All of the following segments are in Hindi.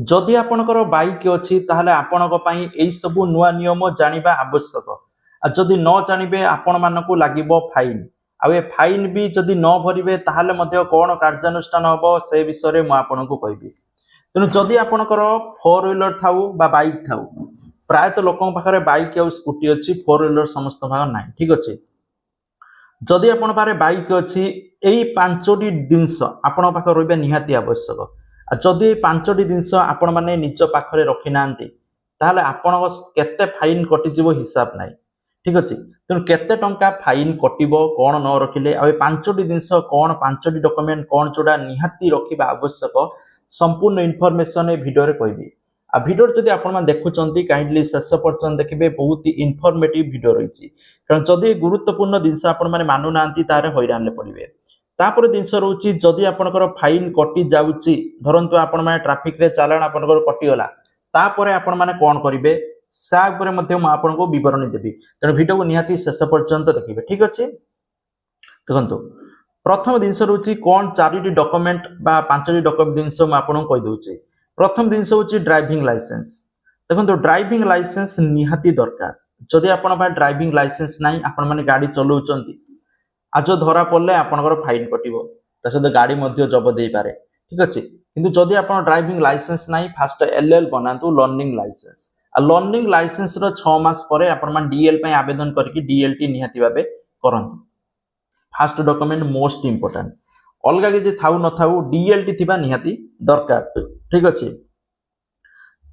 जदि आपणकर बाइक अच्छी ताहले आपणक पई एई सबु नुआ नियम जानिबा आवश्यक। आ जदि न जानिबे आपण मानकु लागिबो फाइन। आ ए फाइन भी जदि न भरिबे ताहले मध्य कोन कार्यानुष्ठान हबो से विषय रे म आपणकु कहबी। तेणु जदि आपणकर फोर व्हीलर थाउ बा बाइक थाउ, प्रायतः लोकन पाखरे बाइक आ स्कूटी अच्छी, फोर व्हीलर समस्त भाग नाही, ठीक अछि। जदि आपण पारे बाइक अच्छी, एई पांचटी जिनस आपण पाखरे रहबे निहाती आवश्यक। आ जदि एई पांचटी जिनस आपण माने निज पाखरे रखि नांती ताहले आपण केते फाइन कटि जिवो हिसाब नाही, ठीक अछि। तेणु केते टंका फाइन कटिबो कोन न रखिले, आ ए पांचटी जिनस कोन, पांचटी डॉक्यूमेंट कोन जोडा निहाती रखिबा आवश्यक, संपूर्ण इनफॉरमेशन ए वीडियो रे कहबी। आ वीडियो जदि आपण माने देखुचंती काइंडली शेष पर्यंत देखिबे, बहुत ही इनफॉर्मेटिव वीडियो रहिछि। कारण जदि गुरुत्वपूर्ण जिनस आपण माने मानु नांती तारे हैरान ले पड़िबे। तापर जिनस रहउछि, जदि आपणकर फाइन कटि जाउछि, धरंतु आपण माने ट्रैफिक रे चालान आपणकर कटि गला, तापरे आपण माने कोन करिवे सा उपरे मध्ये म आपनको विवरणी देबी। तेणु वीडियो को निहाती शेष पर्यंत देखिबे, ठीक अछि। देखंतु प्रथम जिनस रहउछि कोन चारिटी डॉक्यूमेंट बा पांचटी डॉक्यूमेंट जिनस म आपनको कहि दउछि। प्रथम जिनस होछि ड्राइविंग लाइसेंस। देखंतु ड्राइविंग लाइसेंस निहाती दरकार। जदि आपण बा ड्राइविंग लाइसेंस नाही, आपण माने गाड़ी चलाउचंती, आज धरा पड़े आपणकर फाइन कटिबो, ता सहित गाड़ी मध्य जब देई पारे, ठीक अछि। किंतु जदि आपण ड्राइविंग लाइसेंस नाही, फास्ट एलएल बनातु, लर्निंग लाइसेंस। आ लर्निंग लाइसेंस रो 6 मास परे आपण मान डीएल पय आवेदन करके डीएलटी निहाती भाबे करंतु। Fast document most important. अलगा कि थाउ न थाउ डीएलटी थिबा निहाती दरकार, ठीक अछि।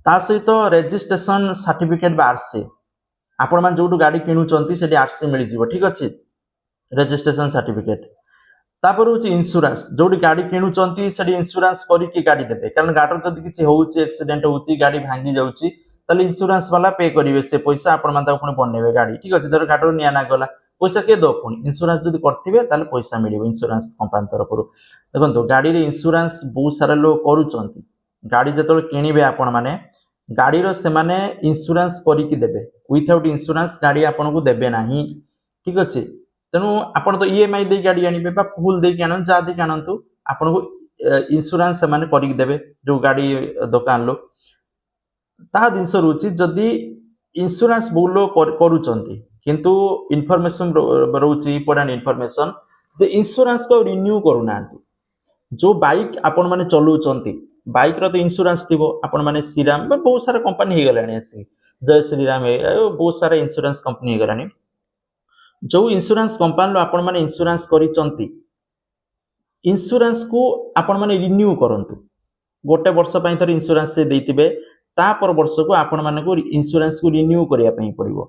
ता सहित रजिस्ट्रेशन सर्टिफिकेट बा आरसी, आपण मान जोटु गाड़ी किनुचंती सेठी आरसी मिलि जिवो, ठीक अछि। Registration certificate. तापर होछि इंश्योरेंस, जोटी गाड़ी किनुचंती सेठी इंश्योरेंस करिकि गाड़ी देबे। कारण गाड़ी जदि किछि होउछि, एक्सीडेंट होउछि, गाड़ी भांगी जाउछि, ताले इंश्योरेंस वाला पे करिवे से पैसा, आपण मान ताको पुनी बनेबे गाड़ी, ठीक अछि। धर गाड़ी निया ना गला, पैसा के दो पुनी, इंश्योरेंस जदि करथिबे ताले पैसा मिलिबो इंश्योरेंस कंपनी तरफरु। देखंतु गाड़ी रे इंश्योरेंस बहुत सारा लोग करूचंती। गाड़ी जतले किनिबे आपण माने गाड़ी रो से माने इंश्योरेंस करिकि देबे। विथआउट इंश्योरेंस गाड़ी आपनको देबे नाही, ठीक अछि। तेणु आपण तो ईएमआई दे गाड़ी आनिबे बा फुल दे आनन, जा दे आनंतु, आपनको इंश्योरेंस से माने करिकि देबे जो गाड़ी दुकान लो। ता दिनस रुचि जदि इंश्योरेंस बोलो करूचंती, किंतु इन्फॉर्मेशन रहउछि इंपोर्टेंट इन्फॉर्मेशन जे इंश्योरेंस को रिन्यू करू नांती। जो बाइक आपण माने चलुचंती, बाइक रो तो इंश्योरेंस थिबो, आपण माने श्रीराम बा बहुत सारा कंपनी हे गलानी, आसी जय श्रीराम हे बहुत सारा इंश्योरेंस कंपनी हे गलानी। जो इंश्योरेंस कंपनी लो आपण माने इंश्योरेंस करिचंती, इंश्योरेंस को आपण माने रिन्यू करंतु। गोटे वर्ष पई थर इंश्योरेंस से देतिबे, ता पर वर्ष को आपण माने को इंश्योरेंस को रिन्यू करिया पई पड़िबो।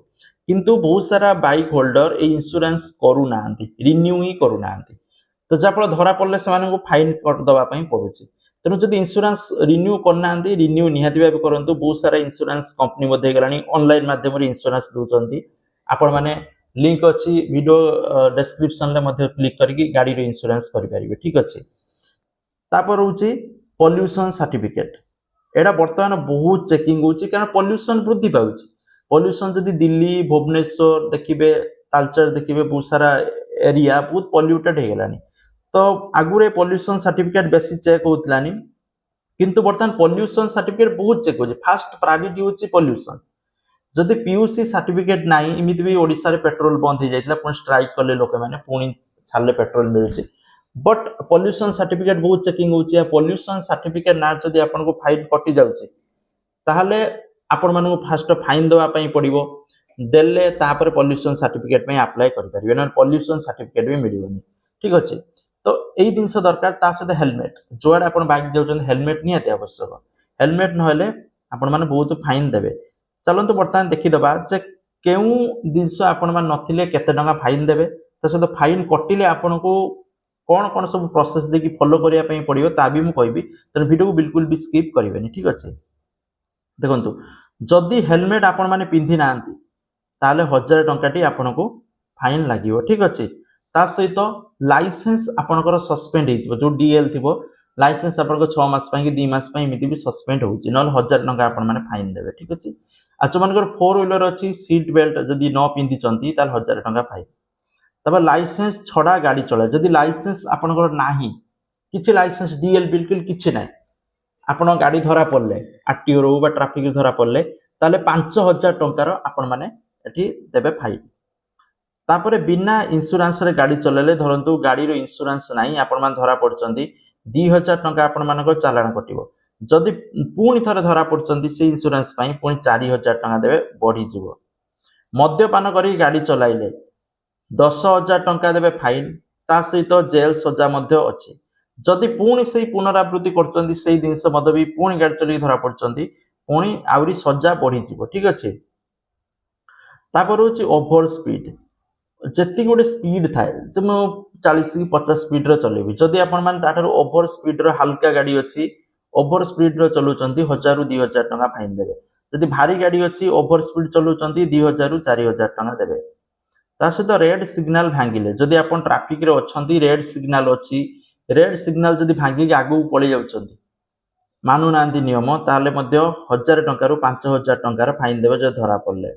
किंतु बहुत सारा बाइक होल्डर ए इंश्योरेंस करू नांती, रिन्यू ही करू नांती। तो जाफल धरा पड़ले से माने को फाइन कट दवा पई पड़ुची। तेणु जदि इंश्योरेंस रिन्यू करनांती, रिन्यू निहाती भाबे करंतु। बहुत सारा इंश्योरेंस कंपनी मध्ये गलानी, ऑनलाइन माध्यम रे इंश्योरेंस दोचंती। आपण माने लिंक अच्छी वीडियो डिस्क्रिप्शन रे मध्ये क्लिक करके गाड़ी रे इंश्योरेंस करि परिबे, ठीक अछि। तापर होछि पोल्यूशन सर्टिफिकेट। एडा वर्तमान बहुत चेकिंग होछि, कारण पोल्यूशन वृद्धि पाउछि। पोल्यूशन जदि दिल्ली, भुवनेश्वर देखिबे, तालचेर देखिबे, बहुत सारा एरिया बहुत पोल्यूटेड हे गलानी। तो आगुरे पोल्यूशन सर्टिफिकेट बेसी चेक होतलानी, किंतु वर्तमान पोल्यूशन सर्टिफिकेट बहुत चेक होछि। फास्ट प्रायोरिटी होछि पोल्यूशन। जदि पीयूसी सर्टिफिकेट नाही, इमिति भी ओडिसा रे पेट्रोल बंद हो जाइतला, पुणी स्ट्राइक कले लोक माने, पुणी छाले पेट्रोल मिलुछि। बट पोल्यूशन सर्टिफिकेट बहुत चेकिंग होछि। पोल्यूशन सर्टिफिकेट ना जदि आपन को फाइन कटि जाउछि, ताहले आपण मानू फास्ट फाइन दवा पई पड़िबो। देले तापर पोल्यूशन सर्टिफिकेट पई अप्लाई करि परिबे, न पोल्यूशन सर्टिफिकेट भी मिलिबोनी, ठीक अछि। तो एई दिनस दरकार। ता सहित हेलमेट, जोआड आपण बाइक जाउछन हेलमेट निहाती आवश्यक। हेलमेट न हेले आपण माने बहुत फाइन देबे। चलंतु बर्तमान देखिदबा जे केउ दिनस आपण मान नथिले केते टंका फाइन देबे, त सहित फाइन कटिले आपण को कोन कोन सब प्रोसेस देखि फॉलो करिया पई पड़ियो ता भी मु कहबी। त वीडियो को बिल्कुल भी स्किप करिवेनी, ठीक अछि। देखंतु जदि हेलमेट आपण माने पिंधि नांती, ताले 1000 टंकाटी आपण को फाइन लागिवो, ठीक अछि। ता सहित लाइसेंस आपणकर सस्पेंड हेजिवो, जो डीएल थिबो लाइसेंस आपनको 6 मास पई कि 2 मास पई इमिति भी सस्पेंड होउची, नल 1000 टंका आपण माने फाइन देबे, ठीक अछि। आ जो मानकर 4 व्हीलर अछि, सीट बेल्ट जदि न पिंधि चंती ताल 1000 टंका फाइन। तब लाइसेंस छडा गाड़ी चले, जदि लाइसेंस आपणकर नाही, किछि लाइसेंस डीएल बिल्कुल किछि नाही, ଆପଣ ଗାଡ଼ି ଧରା ପଡ଼ିଲେ ଆରଟିଓ ବା ଟ୍ରାଫିକ ଧରା ପଡ଼ିଲେ ତାହେଲେ 5,000 ଟଙ୍କାର ଆପଣ ମାନେ ଏଠି ଦେବେ ଫାଇନ୍। ତାପରେ ବିନା ଇନ୍ସୁରାନ୍ସରେ ଗାଡ଼ି ଚଲେଇଲେ ଧରନ୍ତୁ ଗାଡ଼ିର ଇନ୍ସୁରାନ୍ସ ନାହିଁ ଆପଣ ମାନେ ଧରା ପଡ଼ିଛନ୍ତି 2,000 ଟଙ୍କା ଆପଣ ମାନଙ୍କ ଚାଲାଣ କଟିବ। ଯଦି ପୁଣି ଥରେ ଧରା ପଡ଼ିଛନ୍ତି ସେ ଇନ୍ସୁରାନ୍ସ ପାଇଁ ପୁଣି 4,000 ଟଙ୍କା ଦେବେ ବଢ଼ିଯିବ। ମଦ୍ୟପାନ କରି ଗାଡ଼ି ଚଲାଇଲେ 10,000 ଟଙ୍କା ଦେବେ ଫାଇନ୍, ତା ସହିତ ଜେଲ୍ ସଜା ମଧ୍ୟ ଅଛି। ଯଦି ପୁଣି ସେଇ ପୁନରାବୃତ୍ତି କରୁଛନ୍ତି ସେଇ ଜିନିଷ ମଧ୍ୟ ବି ପୁଣି ଗାଡ଼ି ଚଲେଇକି ଧରା ପଡ଼ିଛନ୍ତି ପୁଣି ଆହୁରି ସଜା ବଢ଼ିଯିବ। ଠିକ୍ ଅଛି। ତାପରେ ହେଉଛି ଓଭର ସ୍ପିଡ୍। ଯେତିକି ଗୋଟେ ସ୍ପିଡ୍ ଥାଏ ଯେ ମୁଁ 40 କି 50 ସ୍ପିଡ୍ର ଚଲେଇବି, ଯଦି ଆପଣମାନେ ତାଠାରୁ ଓଭର ସ୍ପିଡ୍ର ହାଲକା ଗାଡ଼ି ଅଛି ଓଭର ସ୍ପିଡ୍ର ଚଲାଉଛନ୍ତି 1,000 ରୁ 2,000 ଟଙ୍କା ଫାଇନ୍ ଦେବେ। ଯଦି ଭାରି ଗାଡ଼ି ଅଛି ଓଭର ସ୍ପିଡ୍ ଚଲାଉଛନ୍ତି 2,000 ରୁ 4,000 ଟଙ୍କା ଦେବେ। ତା ସହିତ ରେଡ୍ ସିଗ୍ନାଲ ଭାଙ୍ଗିଲେ, ଯଦି ଆପଣ ଟ୍ରାଫିକରେ ଅଛନ୍ତି ରେଡ୍ ସିଗ୍ନାଲ ଅଛି, ରେଡ୍ ସିଗ୍ନାଲ ଯଦି ଭାଙ୍ଗିକି ଆଗକୁ ପଳେଇ ଯାଉଛନ୍ତି ମାନୁନାହାନ୍ତି ନିୟମ ତାହେଲେ ମଧ୍ୟ 1,000 ଟଙ୍କାରୁ 5,000 ଟଙ୍କାର ଫାଇନ୍ ଦେବେ ଯଦି ଧରା ପଡ଼ିଲେ।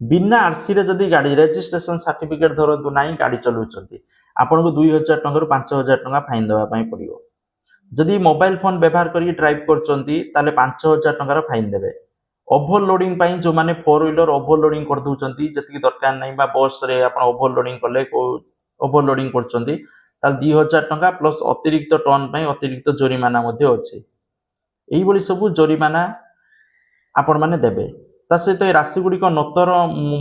ବିନା ଆର୍ସିରେ ଯଦି ଗାଡ଼ି ରେଜିଷ୍ଟ୍ରେସନ ସାର୍ଟିଫିକେଟ୍ ଧରନ୍ତୁ ନାହିଁ ଗାଡ଼ି ଚଲାଉଛନ୍ତି ଆପଣଙ୍କୁ 2,000 ଟଙ୍କାରୁ 5,000 ଟଙ୍କା ଫାଇନ୍ ଦେବା ପାଇଁ ପଡ଼ିବ। ଯଦି ମୋବାଇଲ ଫୋନ୍ ବ୍ୟବହାର କରିକି ଡ୍ରାଇଭ୍ କରୁଛନ୍ତି ତାହେଲେ 5,000 ଟଙ୍କାର ଫାଇନ୍ ଦେବେ। ଓଭରଲୋଡିଂ ପାଇଁ ଯେଉଁମାନେ 4 ହ୍ୱିଲର ଓଭରଲୋଡିଂ କରିଦେଉଛନ୍ତି ଯେତିକି ଦରକାର ନାହିଁ ବା ବସ୍ରେ ଆପଣ ଓଭରଲୋଡିଂ କଲେ ଓଭରଲୋଡିଂ କରୁଛନ୍ତି ତାହେଲେ 2,000 ଟଙ୍କା ପ୍ଲସ୍ ଅତିରିକ୍ତ ଟର୍ନ ପାଇଁ ଅତିରିକ୍ତ ଜୋରିମାନା ମଧ୍ୟ ଅଛି। ଏଇଭଳି ସବୁ ଜୋରିମାନା ଆପଣମାନେ ଦେବେ। ତା ସହିତ ଏ ରାଶିଗୁଡ଼ିକ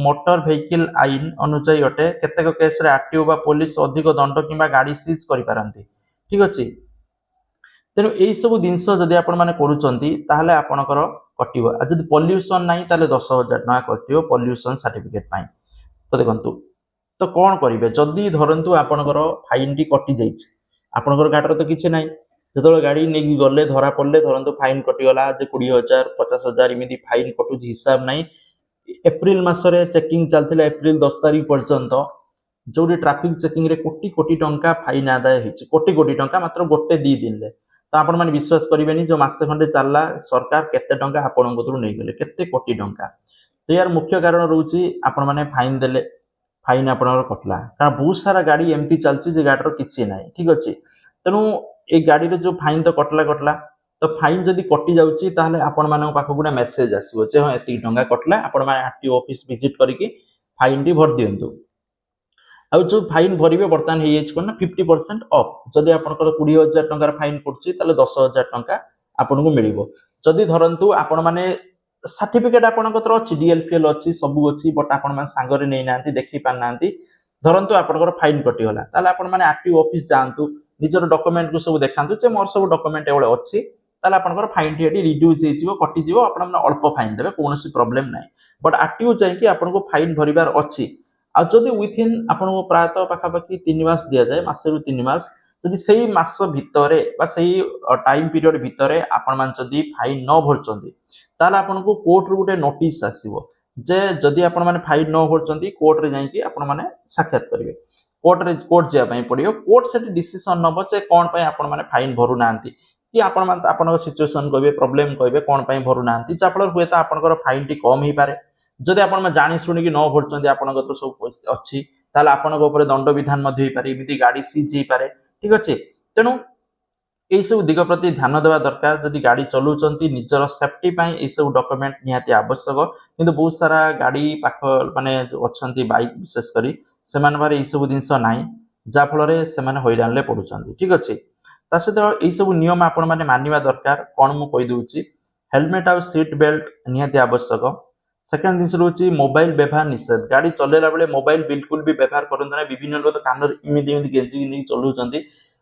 ମୋଟର ଭେହିକିଲ୍ ଆଇନ ଅନୁଯାୟୀ ଅଟେ। କେତେକ କେସ୍ରେ ଆରଟିଓ ବା ପୋଲିସ ଅଧିକ ଦଣ୍ଡ କିମ୍ବା ଗାଡ଼ି ସିଜ୍ କରିପାରନ୍ତି। ଠିକ୍ ଅଛି। ତେଣୁ ଏଇସବୁ ଜିନିଷ ଯଦି ଆପଣମାନେ କରୁଛନ୍ତି ତାହେଲେ ଆପଣଙ୍କର କଟିବ। ଆଉ ଯଦି ପଲ୍ୟୁସନ୍ ନାହିଁ ତାହେଲେ 10,000 ଟଙ୍କା କଟିବ ପଲ୍ୟୁସନ୍ ସାର୍ଟିଫିକେଟ୍ ପାଇଁ। ତ ଦେଖନ୍ତୁ ତ କ'ଣ କରିବେ, ଯଦି ଧରନ୍ତୁ ଆପଣଙ୍କର ଫାଇନ୍ଟି କଟିଯାଇଛି ଆପଣଙ୍କର ଗାଡ଼ିର ତ କିଛି ନାହିଁ, ଯେତେବେଳେ ଗାଡ଼ି ନେଇକି ଗଲେ ଧରା ପଡ଼ିଲେ ଧରନ୍ତୁ ଫାଇନ୍ କଟିଗଲା ଯେ 20,000 50,000 ଏମିତି ଫାଇନ୍ କଟୁଛି ହିସାବ ନାହିଁ। ଏପ୍ରିଲ ମାସରେ ଚେକିଂ ଚାଲିଥିଲା ଏପ୍ରିଲ 10 ତାରିଖ ପର୍ଯ୍ୟନ୍ତ ଯେଉଁଠି ଟ୍ରାଫିକ୍ ଚେକିଂରେ କୋଟି କୋଟି ଟଙ୍କା ଫାଇନ୍ ଆଦାୟ ହେଇଛି, କୋଟି କୋଟି ଟଙ୍କା ମାତ୍ର ଗୋଟେ 2 ଦିନରେ। ତ ଆପଣମାନେ ବିଶ୍ୱାସ କରିବେନି ଯେଉଁ ମାସେ ଖଣ୍ଡେ ଚାଲିଲା ସରକାର କେତେ ଟଙ୍କା ଆପଣଙ୍କ କତିରୁ ନେଇଗଲେ, କେତେ କୋଟି ଟଙ୍କା। ତ ଏହାର ମୁଖ୍ୟ କାରଣ ରହୁଛି ଆପଣମାନେ ଫାଇନ୍ ଦେଲେ ଫାଇନ୍ ଆପଣଙ୍କର କଟିଲା, କାରଣ ବହୁତ ସାରା ଗାଡ଼ି ଏମିତି ଚାଲିଛି ଯେ ଗାଡ଼ିର କିଛି ନାହିଁ। ଠିକ୍ ଅଛି। ତେଣୁ ଏ ଗାଡ଼ିରେ ଯେଉଁ ଫାଇନ୍ ତ କଟିଲା ତ ଫାଇନ୍ ଯଦି କଟି ଯାଉଛି ତାହେଲେ ଆପଣମାନଙ୍କ ପାଖକୁ ଗୋଟେ ମେସେଜ ଆସିବ ଯେ ହଁ ଏତିକି ଟଙ୍କା କଟିଲା, ଆପଣମାନେ ଆରଟିଓ ଅଫିସ୍ ଭିଜିଟ୍ କରିକି ଫାଇନ୍ଟି ଭରି ଦିଅନ୍ତୁ। ଆଉ ଯେଉଁ ଫାଇନ୍ ଭରିବେ ବର୍ତ୍ତମାନ ହେଇଯାଇଛି କ'ଣ ନା 50% ଅଫ୍। ଯଦି ଆପଣଙ୍କର 20,000 ଟଙ୍କାର ଫାଇନ୍ ପଡ଼ୁଛି ତାହେଲେ 10,000 ଟଙ୍କା ଆପଣଙ୍କୁ ମିଳିବ। ଯଦି ଧରନ୍ତୁ ଆପଣମାନେ ସାର୍ଟିଫିକେଟ୍ ଆପଣଙ୍କ କତିରେ ଅଛି DLPL ଅଛି ସବୁ ଅଛି ବଟ୍ ଆପଣମାନେ ସାଙ୍ଗରେ ନେଇନାହାନ୍ତି ଦେଖି ପାରିନାହାନ୍ତି, ଧରନ୍ତୁ ଆପଣଙ୍କର ଫାଇନ୍ କଟିଗଲା ତାହେଲେ ଆପଣମାନେ ଆରଟିଓ ଅଫିସ୍ ଯାଆନ୍ତୁ, ନିଜର ଡକୁମେଣ୍ଟକୁ ସବୁ ଦେଖାନ୍ତୁ ଯେ ମୋର ସବୁ ଡକୁମେଣ୍ଟ ଏଭଳି ଅଛି, ତାହେଲେ ଆପଣଙ୍କର ଫାଇନ୍ଟି ଏଠି ରିଡ୍ୟୁସ୍ ହେଇଯିବ କଟିଯିବ, ଆପଣମାନେ ଅଳ୍ପ ଫାଇନ୍ ଦେବେ, କୌଣସି ପ୍ରୋବ୍ଲେମ୍ ନାହିଁ। ବଟ୍ ଆରଟିଓ ଯାଇକି ଆପଣଙ୍କୁ ଫାଇନ୍ ଭରିବାର ଅଛି। ଆଉ ଯଦି ୱିଥିନ୍ ଆପଣଙ୍କୁ ପ୍ରାୟତଃ ପାଖାପାଖି 3 ମାସ ଦିଆଯାଏ, ମାସରୁ 3 ମାସ, ଯଦି ସେଇ ମାସ ଭିତରେ ବା ସେଇ ଟାଇମ୍ ପିରିୟଡ଼ ଭିତରେ ଆପଣମାନେ ଯଦି ଫାଇନ୍ ନ ଭରୁଛନ୍ତି ତାହେଲେ ଆପଣଙ୍କୁ କୋର୍ଟରୁ ଗୋଟେ ନୋଟିସ୍ ଆସିବ ଯେ ଯଦି ଆପଣମାନେ ଫାଇନ୍ ନ ଭରୁଛନ୍ତି କୋର୍ଟରେ ଯାଇକି ଆପଣମାନେ ସାକ୍ଷାତ କରିବେ। କୋର୍ଟ ଯିବା ପାଇଁ ପଡ଼ିବ। କୋର୍ଟ ସେଠି ଡିସିସନ୍ ନେବ ଯେ କ'ଣ ପାଇଁ ଆପଣମାନେ ଫାଇନ୍ ଭରୁନାହାନ୍ତି, କି ଆପଣମାନେ ଆପଣଙ୍କ ସିଚୁଏସନ୍ କହିବେ, ପ୍ରୋବ୍ଲେମ୍ କହିବେ କ'ଣ ପାଇଁ ଭରୁନାହାନ୍ତି, ଯାହାଫଳରେ ହୁଏତ ଆପଣଙ୍କର ଫାଇନ୍ଟି କମ୍ ହେଇପାରେ। ଯଦି ଆପଣମାନେ ଜାଣି ଶୁଣିକି ନ ଭରୁଛନ୍ତି ଆପଣଙ୍କ କତିରେ ସବୁ ପଇସା ଅଛି ତାହେଲେ ଆପଣଙ୍କ ଉପରେ ଦଣ୍ଡବିଧାନ ମଧ୍ୟ ହେଇପାରେ, ଏମିତି ଗାଡ଼ି ସିଜ୍ ହେଇପାରେ। ଠିକ୍ ଅଛି। ତେଣୁ ଏଇସବୁ ଦିଗ ପ୍ରତି ଧ୍ୟାନ ଦେବା ଦରକାର। ଯଦି ଗାଡ଼ି ଚଲାଉଛନ୍ତି ନିଜର ସେଫ୍ଟି ପାଇଁ ଏଇସବୁ ଡକୁମେଣ୍ଟ ନିହାତି ଆବଶ୍ୟକ, କିନ୍ତୁ ବହୁତ ସାରା ଗାଡ଼ି ପାଖ ମାନେ ଅଛନ୍ତି ବାଇକ୍ ବିଶେଷ କରି ସେମାନଙ୍କ ପାଖରେ ଏଇସବୁ ଜିନିଷ ନାହିଁ, ଯାହାଫଳରେ ସେମାନେ ହଇରାଣରେ ପଡ଼ୁଛନ୍ତି। ଠିକ୍ ଅଛି। ତା ସହିତ ଏଇସବୁ ନିୟମ ଆପଣମାନେ ମାନିବା ଦରକାର। କ'ଣ ମୁଁ କହିଦେଉଛି, ହେଲମେଟ୍ ଆଉ ସିଟ୍ ବେଲ୍ଟ ନିହାତି ଆବଶ୍ୟକ। ସେକେଣ୍ଡ ଜିନିଷ ରହୁଛି ମୋବାଇଲ ବ୍ୟବହାର ନିଷେଧ। ଗାଡ଼ି ଚଲାଇଲା ବେଳେ ମୋବାଇଲ ବିଲକୁଲ ବି ବ୍ୟବହାର କରନ୍ତୁ ନାହିଁ। ବିଭିନ୍ନ ଲୋକ କାନରେ ଏମିତି ଗେଞ୍ଜିକି ନେଇ ଚଲାଉଛନ୍ତି,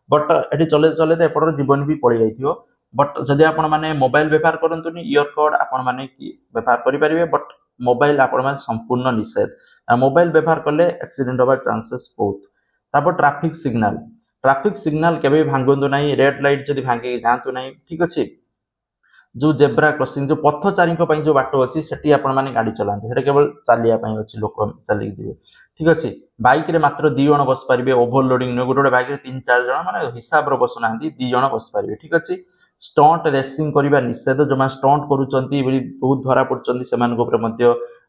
ବଟ୍ ଏଠି ଚଲେଇତେ ଏପଟର ଜୀବନ ବି ପଳେଇ ଯାଇଥିବ। ବଟ୍ ଯଦି ଆପଣମାନେ ମୋବାଇଲ ବ୍ୟବହାର କରନ୍ତୁନି, ଇୟର କର୍ଡ଼ ଆପଣମାନେ ବ୍ୟବହାର କରିପାରିବେ, ବଟ୍ ମୋବାଇଲ ଆପଣମାନେ ସମ୍ପୂର୍ଣ୍ଣ ନିଷେଧ। ମୋବାଇଲ ବ୍ୟବହାର କଲେ ଆକ୍ସିଡେଣ୍ଟ ହେବାର ଚାନ୍ସେସ୍ ବହୁତ। ତାପରେ ଟ୍ରାଫିକ୍ ସିଗ୍ନାଲ କେବେ ବି ଭାଙ୍ଗନ୍ତୁ ନାହିଁ, ରେଡ୍ ଲାଇଟ୍ ଯଦି ଭାଙ୍ଗିକି ଯାଆନ୍ତୁ ନାହିଁ। ଠିକ୍ ଅଛି। ଯେଉଁ ଜେବ୍ରା କ୍ରସିଂ ଯେଉଁ ପଥଚାରୀଙ୍କ ପାଇଁ ଯେଉଁ ବାଟ ଅଛି ସେଠି ଆପଣମାନେ ଗାଡ଼ି ଚଲାନ୍ତୁ, ସେଟା କେବଳ ଚାଲିବା ପାଇଁ ଅଛି, ଲୋକ ଚାଲିକି ଯିବେ। ଠିକ୍ ଅଛି। ବାଇକ୍ରେ ମାତ୍ର 2 ଜଣ ବସିପାରିବେ, ଓଭରଲୋଡିଂ ନୁହେଁ। ଗୋଟେ ବାଇକ୍ରେ 3-4 ଜଣ ମାନେ ହିସାବରେ ବସୁନାହାନ୍ତି, 2 ଜଣ ବସିପାରିବେ। ଠିକ୍ ଅଛି। ଷ୍ଟଣ୍ଟ ରେସିଂ କରିବା ନିଷେଧ। ଯେଉଁମାନେ ଷ୍ଟଣ୍ଟ କରୁଛନ୍ତି ବହୁତ ଧରା ପଡ଼ୁଛନ୍ତି ସେମାନଙ୍କ ଉପରେ ମଧ୍ୟ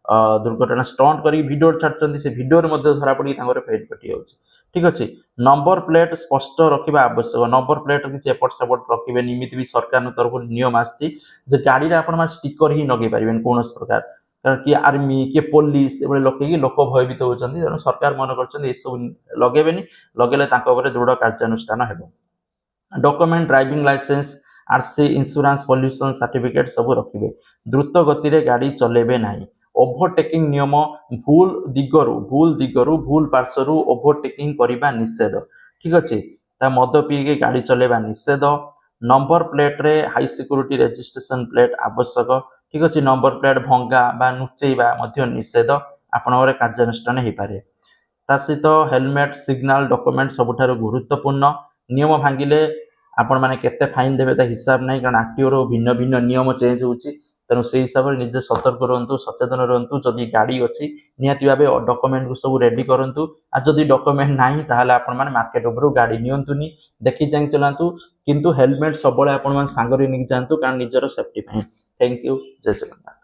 दुर्घटना स्टंट करी वीडियो छाड़ुଛନ୍ତି से वीडियो मध्ये धरा पड़ी फेट कटि जाଉଛି ठीक अच्छे नंबर प्लेट स्पष्ट रखा आवश्यक नंबर प्लेट किसी एपट सेपट रखिए निमित्त भी सरकार तरफ नियम आसी गाड़ी आपण स्टिकर ही लगे पारे कौन प्रकार कारण किए आर्मी किए पुलिस ये लगे लोक भयभीत होती तेणु सरकार मन कर लगे लगेले दृढ़ कार्यानुष्ठान हो document driving licence RC insurance pollution certificate सब रखिए द्रुत गति रे गाड़ी चलेबे नहीं ओभरटेकिंग नियम भूल दिगरु भूल पार्श्वरु ओभरटेकिंग करबा निषेध ठीक अच्छे मद पीके गाड़ी चलेबा निषेध नंबर प्लेट रे हाई सिक्योरिटी रजिस्ट्रेशन प्लेट आवश्यक ठीक अच्छे नंबर प्लेट भंगा बा नुचेबा मध्य निषेध आपणकर कार्यानुष्ठान हो पारे ता सहित हेलमेट सिग्नाल डॉक्यूमेंट सबुठारु गुरुत्वपूर्ण नियम भांगिले आपण माने केते फाइन देबे ता हिसाब नहीं कारण आरटीओ रो भिन्न भिन्न नियम चेंज होउची तेणु से हिसाब से निजे सतर्क रहतु सचेतन रहतु जदि गाड़ी अच्छी निहाती भाव डॉक्यूमेंट को सब रेडी करूँ आ जदि डॉक्यूमेंट नहीं ताहले आपण माने मार्केट उपरू गाड़ी नियंतुनी देखि जाई चलांतु किंतु हेलमेट सब आपण मान सांगरे नहीं जातु कारण निजर सेफ्टी थैंक यू जय जगन्नाथ।